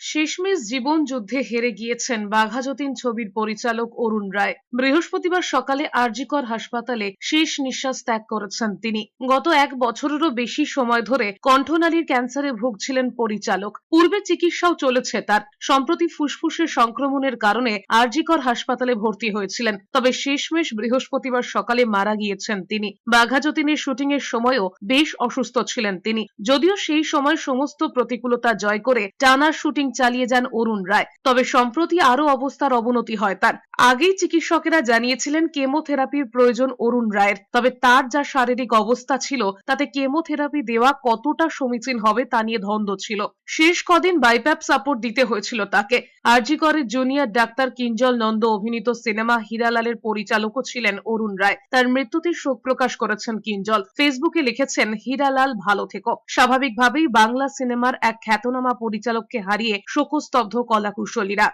শেষমেশ জীবন যুদ্ধে হেরে গিয়েছেন বাঘাযতীন ছবির পরিচালক অরুণ রায়। বৃহস্পতিবার সকালে আরজিকর হাসপাতালে শেষ নিঃশ্বাস ত্যাগ করেছেন তিনি। গত 1 বছরেরও বেশি সময় ধরে কণ্ঠনালীর ক্যান্সারে ভুগছিলেন পরিচালক। পূর্বে চিকিৎসাও চলেছে তার। সম্প্রতি ফুসফুসের সংক্রমণের কারণে আরজিকর হাসপাতালে ভর্তি হয়েছিলেন। তবে শেষমেশ বৃহস্পতিবার সকালে মারা গিয়েছেন তিনি। বাঘাযতীনের শুটিং এর সময়ও বেশ অসুস্থ ছিলেন তিনি। যদিও সেই সময় সমস্ত প্রতিকূলতা জয় করে টানা শুটিং চালিয়ে যান অরুণ রায়। তবে সম্প্রতি আরো অবস্থার অবনতি হয় তার। আগেই চিকিৎসকেরা জানিয়েছিলেন কেমোথেরাপির প্রয়োজন অরুণ রায়ের। তবে তার যা শারীরিক অবস্থা ছিল তাতে কেমোথেরাপি দেওয়া কতটা সমীচীন হবে তা নিয়ে দ্বন্দ্ব ছিল। শেষ কদিন বাইপ্যাপ সাপোর্ট দিতে হয়েছিল তাকে। আরজিকরের জুনিয়র ডাক্তার কিঞ্জল নন্দ অভিনীত সিনেমা হীরালালের পরিচালকও ছিলেন অরুণ রায়। তার মৃত্যুতে শোক প্রকাশ করেছেন কিঞ্জল। ফেসবুকে লিখেছেন, হীরালাল ভালো থেকো। স্বাভাবিকভাবেই বাংলা সিনেমার এক খ্যাতনামা পরিচালককে হারিয়ে শোকস্তব্ধ কলাকুশলীরা।